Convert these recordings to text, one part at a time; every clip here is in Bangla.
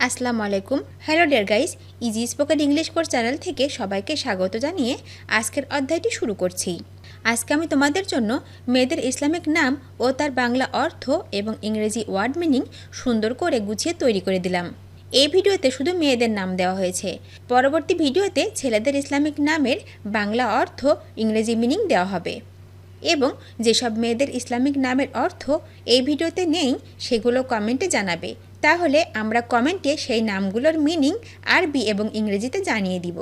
আসসালামু আলাইকুম। Hello dear guys, easy spoken English course channel থেকে সবাইকে স্বাগত জানিয়ে আজকের অধ্যায়টি শুরু করছি। আজকে আমি তোমাদের জন্য মেয়েদের ইসলামিক নাম ও তার বাংলা অর্থ এবং ইংরেজি ওয়ার্ড মিনিং সুন্দর করে গুছিয়ে তৈরি করে দিলাম। এই ভিডিওতে শুধু মেয়েদের নাম দেওয়া হয়েছে। পরবর্তী ভিডিওতে ছেলেদের ইসলামিক নামের বাংলা অর্থ ইংরেজি মিনিং দেওয়া হবে। এবং যেসব মেয়েদের ইসলামিক নামের অর্থ এই ভিডিওতে নেই সেগুলো কমেন্টে জানাবে, তাহলে আমরা কমেন্টে সেই নামগুলোর মিনিং আরবি এবং ইংরেজিতে জানিয়ে দিব।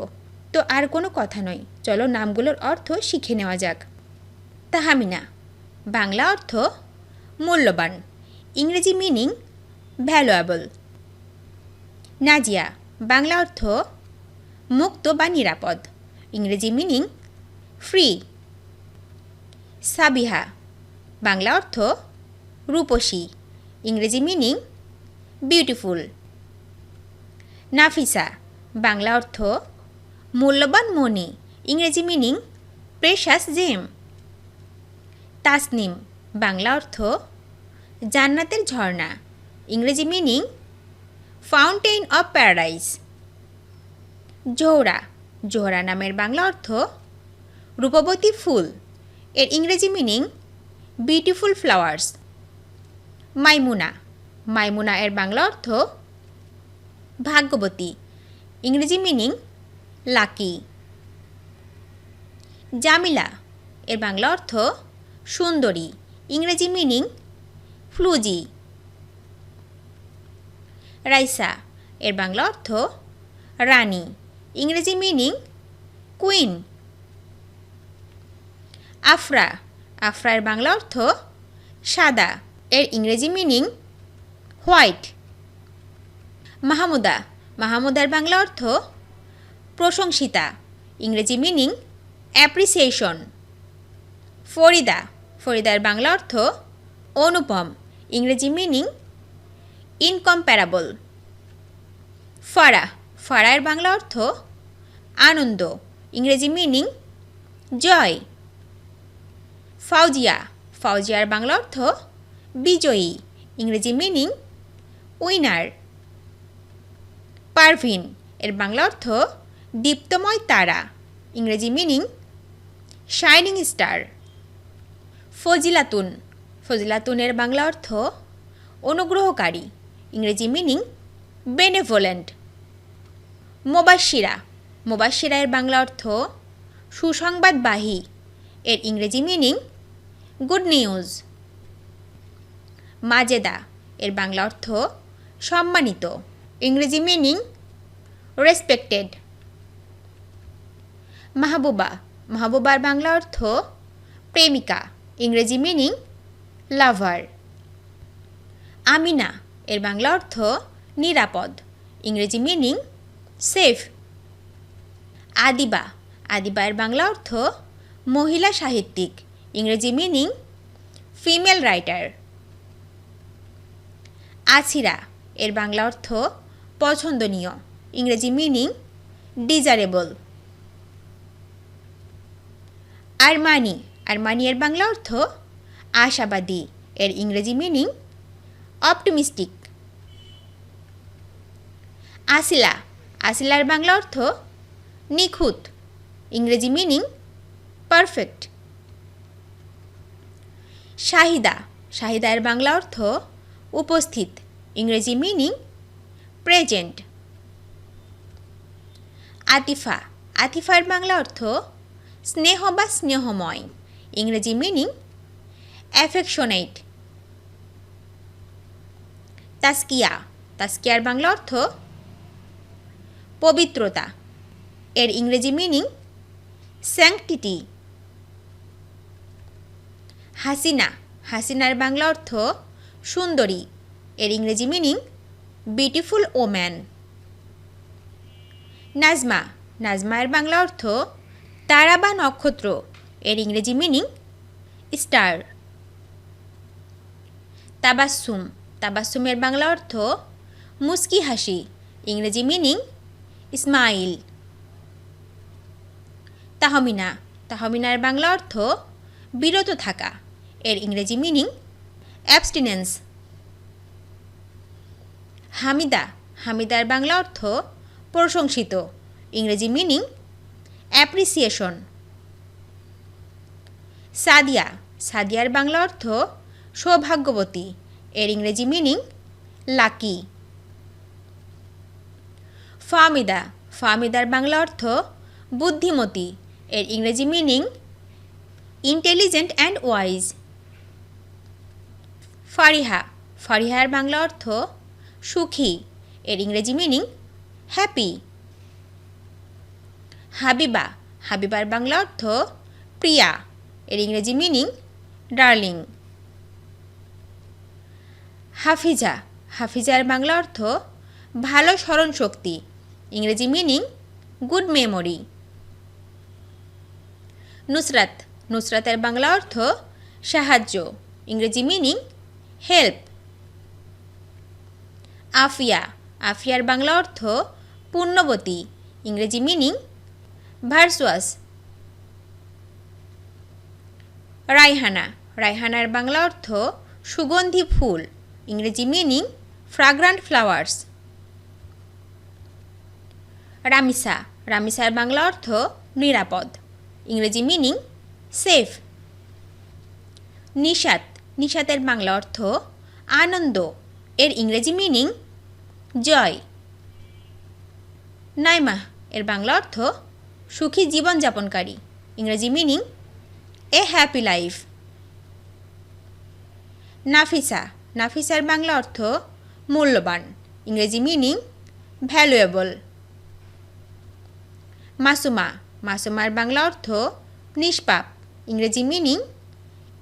তো আর কোনো কথা নয়, চলো নামগুলোর অর্থ শিখে নেওয়া যাক। তাহমিনা বাংলা অর্থ মূল্যবান, ইংরেজি মিনিং ভ্যালুয়েবল। নাজিয়া বাংলা অর্থ মুক্ত বা নিরাপদ, ইংরেজি মিনিং ফ্রি। সাবিহা বাংলা অর্থ রূপসী, ইংরেজি মিনিং বিউটিফুল। নাফিসা বাংলা অর্থ মূল্যবান মণি, ইংরেজি মিনিং প্রেশাস জেম। তাসনিম বাংলা অর্থ জান্নাতের ঝর্ণা, ইংরেজি meaning fountain of paradise. Zohra Zohra নামের বাংলা অর্থ রূপবতী ফুল, এর ইংরেজি মিনিং বিউটিফুল ফ্লাওয়ার্স। মাইমুনা মাইমুনা এর বাংলা অর্থ ভাগ্যবতী, ইংরেজি মিনিং লাকি। জামিলা এর বাংলা অর্থ সুন্দরী, ইংরেজি মিনিং ফ্লুজি। রাইসা এর বাংলা অর্থ রানী, ইংরেজি মিনিং কুইন। আফরা আফরা এর বাংলা অর্থ সাদা, এর ইংরেজি মিনিং হোয়াইট। মাহমুদা মাহমুদার বাংলা অর্থ প্রশংসিতা, ইংরেজি মিনিং অ্যাপ্রিসিয়েশন। ফরিদা ফরিদার বাংলা অর্থ অনুপম, ইংরেজি মিনিং ইনকম্প্যারেবল। ফারাহ ফারাহের বাংলা অর্থ আনন্দ, ইংরেজি মিনিং জয়। ফাউজিয়া ফাউজিয়ার বাংলা অর্থ বিজয়ী, ইংরেজি মিনিং উইনার। পারভিন এর বাংলা অর্থ দীপ্তময় তারা, ইংরেজি মিনিং শাইনিং স্টার। ফজিলাতুন ফজিলাতুনের বাংলা অর্থ অনুগ্রহকারী, ইংরেজি মিনিং বেনেভোলেন্ট। মুবাশশিরা মুবাশশিরা এর বাংলা অর্থ সুসংবাদবাহী, এর ইংরেজি মিনিং গুড নিউজ। মাজেদা এর বাংলা অর্থ সম্মানিত, ইংরেজি মিনিং রেসপেক্টেড। মাহবুবা মাহবুবার বাংলা অর্থ প্রেমিকা, ইংরেজি মিনিং লাভার। আমিনা এর বাংলা অর্থ নিরাপদ, ইংরেজি মিনিং সেফ। আদিবা আদিবা এর বাংলা অর্থ মহিলা সাহিত্যিক, ইংরেজি মিনিং ফিমেল রাইটার। আছিরা এর বাংলা অর্থ পছন্দনীয়, ইংরেজি মিনিং ডিজারেবল। আরমানি আরমানি এর বাংলা অর্থ আশাবাদী, এর ইংরেজি মিনিং অপটিমিস্টিক। আসিলা আসিলার বাংলা অর্থ নিখুঁত, ইংরেজি মিনিং পারফেক্ট। শাহিদা শাহিদা এর বাংলা অর্থ উপস্থিত, ইংরেজি মিনিং প্রেজেন্ট। আতিফা আতিফার বাংলা অর্থ স্নেহ বা স্নেহময়, ইংরেজি মিনিং অ্যাফেকশনেট। তাস্কিয়া তাস্কিয়ার বাংলা অর্থ পবিত্রতা, এর ইংরেজি মিনিং স্যাংটিটি। হাসিনা হাসিনার বাংলা অর্থ সুন্দরী, এর ইংরেজি meaning beautiful woman. Nazma Nazma এর বাংলা অর্থ তারা বা নক্ষত্র, এর ইংরেজি মিনিং স্টার। তাবাসসুম তাবাসসুমের বাংলা অর্থ মুস্কি হাসি, ইংরেজি মিনিং স্মাইল। তাহমিনা তাহমিনার বাংলা অর্থ বিরত থাকা, এর ইংরেজি মিনিং অ্যাবস্টিনেন্স। হামিদা হামিদার বাংলা অর্থ প্রশংসিত, ইংরেজি মিনিং অ্যাপ্রিসিয়েশন। সাদিয়া, সাদিয়ার বাংলা অর্থ সৌভাগ্যবতী, এর ইংরেজি মিনিং লাকি। ফাহমিদা, ফাহমিদার বাংলা অর্থ বুদ্ধিমতী, এর ইংরেজি meaning intelligent and wise. Fariha, ফারিহার বাংলা অর্থ সুখী, এর ইংরেজি মিনিং হ্যাপি। হাবিবা, হাবিবার বাংলা অর্থ প্রিয়া, এর ইংরেজি মিনিং ডার্লিং। হাফিজা, হাফিজার বাংলা অর্থ ভালো স্মরণশক্তি, ইংরেজি মিনিং গুড মেমোরি। নুসরাত, নুসরাতের বাংলা অর্থ সাহায্য, ইংরেজি মিনিং হেল্প। আফিয়া, আফিয়ার বাংলা অর্থ পুণ্যবতী, ইংরেজি মিনিং ভার্চুয়াস। রায়হানা, রায়হানার বাংলা অর্থ সুগন্ধি ফুল, ইংরেজি মিনিং ফ্রাগ্রান্ট ফ্লাওয়ার্স। রামিসা, রামিসার বাংলা অর্থ নিরাপদ, ইংরেজি মিনিং সেফ। নিশাত, নিশাতের বাংলা অর্থ আনন্দ, এর ইংরেজি মিনিং জয়। নাইমা, এর বাংলা অর্থ সুখী জীবনযাপনকারী, ইংরেজি meaning a happy life. Nafisa, নাফিসার বাংলা অর্থ মূল্যবান, ইংরেজি মিনিং ভ্যালুয়েবল। মাসুমা, মাসুমার বাংলা অর্থ নিষ্পাপ, ইংরেজি মিনিং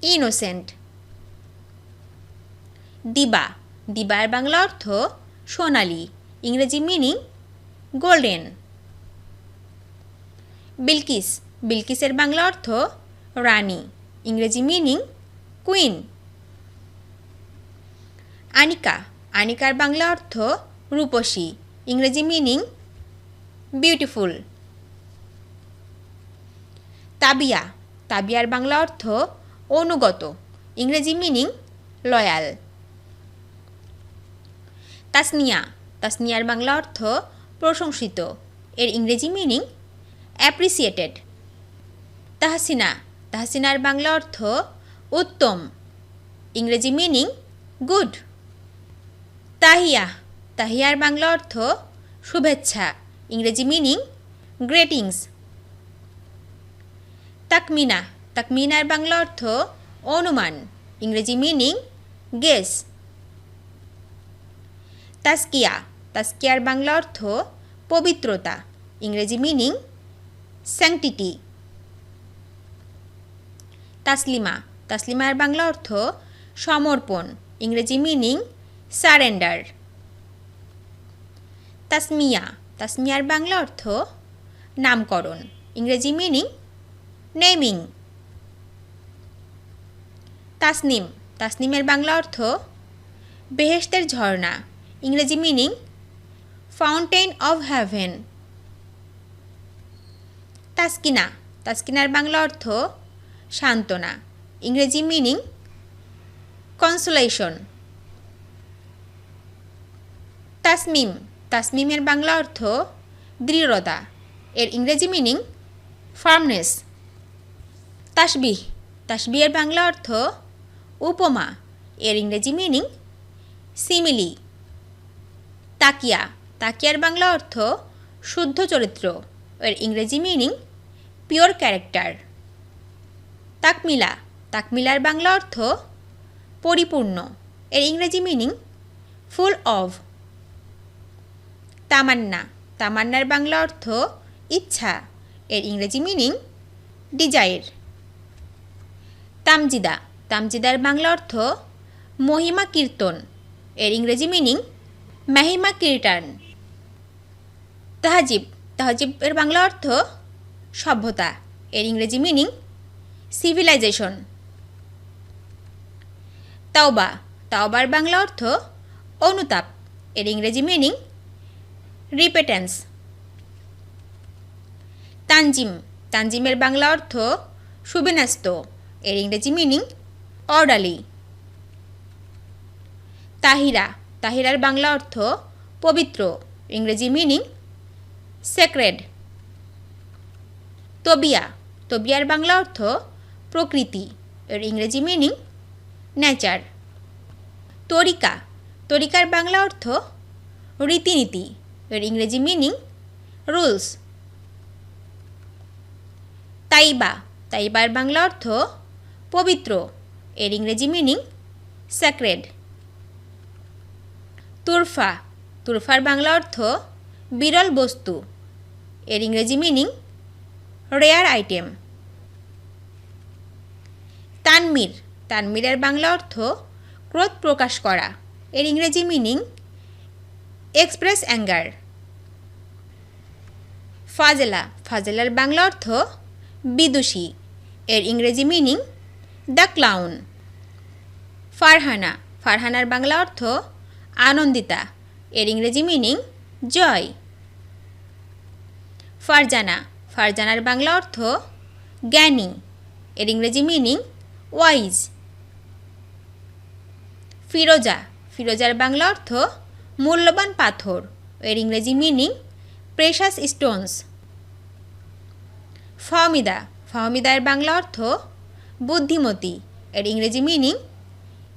ইনোসেন্ট। দিবা, দিবার বাংলা অর্থ সোনালি, ইংরেজি মিনিং গোল্ডেন। বিলকিস, বিলকিসের বাংলা অর্থ রানী, ইংরেজি মিনিং কুইন। আনিকা, আনিকার বাংলা অর্থ রূপসী, ইংরেজি মিনিং বিউটিফুল। তাবিয়া, তাবিয়ার বাংলা অর্থ অনুগত, ইংরেজি মিনিং লয়াল। তাসনিয়া, তাসনিয়ার বাংলা অর্থ প্রশংসিত, এর ইংরেজি মিনিং অ্যাপ্রিসিয়েটেড। তাহসিনা, তাহসিনার বাংলা অর্থ উত্তম, ইংরেজি মিনিং গুড। তাহিয়া, তাহিয়ার বাংলা অর্থ শুভেচ্ছা, ইংরেজি মিনিং গ্রেটিংস। তাকমিনা, তাকমিনার বাংলা অর্থ অনুমান, ইংরেজি মিনিং গেস। তাস্কিয়া, তাস্কিয়ার বাংলা অর্থ পবিত্রতা, ইংরেজি মিনিং স্যাংটিটি। তাসলিমা, তাসলিমার বাংলা অর্থ সমর্পণ, ইংরেজি মিনিং সারেন্ডার। তাসমিয়া, তাসমিয়ার বাংলা অর্থ নামকরণ, ইংরেজি মিনিং নেমিং। তাসনিম, তাসনিমের বাংলা অর্থ বেহেশতের ঝর্ণা, ইংরেজি meaning fountain of heaven. Taskina, তাসকিনার বাংলা অর্থ সান্ত্বনা, ইংরেজি মিনিং কনসোলেশন। তাসমিম, তাসমিমের বাংলা অর্থ দৃঢ়তা, এর ইংরেজি মিনিং ফার্মনেস। তাসবিহ, তাসবিহের বাংলা অর্থ উপমা, এর ইংরেজি মিনিং সিমিলি। তাকিয়া, তাকিয়ার বাংলা অর্থ শুদ্ধ চরিত্র, এর ইংরেজি মিনিং পিওর ক্যারেক্টার। তাকমিলা, তাকমিলার বাংলা অর্থ পরিপূর্ণ, এর ইংরেজি মিনিং ফুল অফ। তামান্না, তামান্নার বাংলা অর্থ ইচ্ছা, এর ইংরেজি মিনিং ডিজায়ার। তামজিদা, তামজিদার বাংলা অর্থ মহিমা কীর্তন, এর ইংরেজি মিনিং মাহিমা কীর্তন। তাহজিব, তাহজিবের বাংলা অর্থ সভ্যতা, এর ইংরেজি মিনিং সিভিলাইজেশন। তাওবা, তাওবার বাংলা অর্থ অনুতাপ, এর ইংরেজি মিনিং রিপেটেন্স। তানজিম, তানজিমের বাংলা অর্থ সুবিন্যস্ত, এর ইংরেজি মিনিং অর্ডারলি। তাহিরা, তাহিরার বাংলা অর্থ পবিত্র, ইংরেজি মিনিং সেক্রেড। তবিয়া, তবিয়ার বাংলা অর্থ প্রকৃতি, এর ইংরেজি মিনিং নেচার। তরিকা, তরিকার বাংলা অর্থ রীতিনীতি, এর ইংরেজি মিনিং রুলস। তাইবা, তাইবার বাংলা অর্থ পবিত্র, এর ইংরেজি মিনিং স্যাক্রেড। তুরফা, তুরফার বাংলা অর্থ বিরল বস্তু, এর ইংরেজি মিনিং রেয়ার আইটেম। তানমির, তানমিরের বাংলা অর্থ ক্রোধ প্রকাশ করা, এর ইংরেজি মিনিং এক্সপ্রেস অ্যাঙ্গার। ফাজেলা, ফাজেলার বাংলা অর্থ বিদুষী, এর ইংরেজি মিনিং দ্য ক্লাউন। ফারহানা, ফারহানার বাংলা অর্থ আনন্দিতা, এর ইংরেজি মিনিং জয়। ফারজানা, ফারজানার বাংলা অর্থ জ্ঞানী, এর ইংরেজি মিনিং ওয়াইজ। ফিরোজা, ফিরোজার বাংলা অর্থ মূল্যবান পাথর, এর ইংরেজি মিনিং প্রেশাস স্টোনস। ফাহমিদা, ফাহমিদার বাংলা অর্থ বুদ্ধিমতী, এর ইংরেজি মিনিং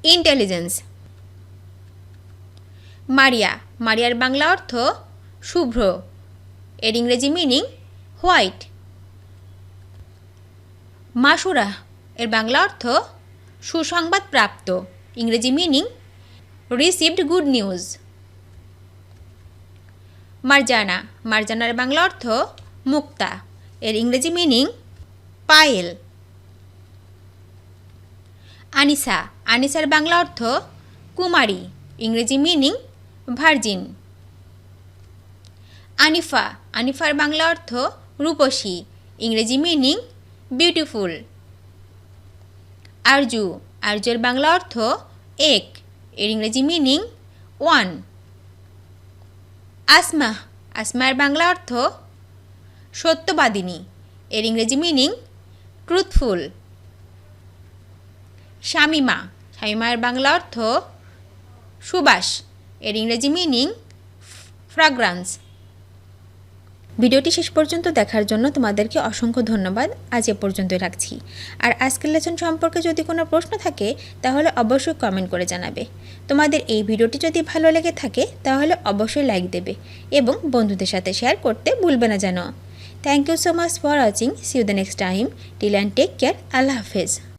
ইন্টেলিজেন্স। মারিয়া, মারিয়ার বাংলা অর্থ শুভ্র, এর ইংরেজি মিনিং হোয়াইট। মাসুরা, এর বাংলা অর্থ সুসংবাদ প্রাপ্ত, ইংরেজি meaning received good news. Marjana, মারজানার বাংলা অর্থ মুক্তা, এর ইংরেজি মিনিং পায়েল। আনিসা, আনিসার বাংলা অর্থ কুমারী, ইংরেজি মিনিং ভার্জিন। আনিফা, আনিফার বাংলা অর্থ রূপসী, ইংরেজি মিনিং বিউটিফুল। আরজু, আরজুর বাংলা অর্থ এক, এর ইংরেজি মিনিং ওয়ান। আসমা, আসমার বাংলা অর্থ সত্যবাদিনী, এর ইংরেজি মিনিং ট্রুথফুল। শামিমা, শামিমার বাংলা অর্থ সুবাস, এর ইংরেজি মিনিং ফ্রাগ্রান্স। ভিডিওটি শেষ পর্যন্ত দেখার জন্য তোমাদেরকে অসংখ্য ধন্যবাদ। আজ এ পর্যন্তই রাখছি। আর আজকের লেসন সম্পর্কে যদি কোনো প্রশ্ন থাকে তাহলে অবশ্যই কমেন্ট করে জানাবে। তোমাদের এই ভিডিওটি যদি ভালো লেগে থাকে তাহলে অবশ্যই লাইক দেবে এবং বন্ধুদের সাথে শেয়ার করতে ভুলবে না যেন। Thank you so much for watching. See you the next time. Till and take care. আল্লাহ হাফেজ।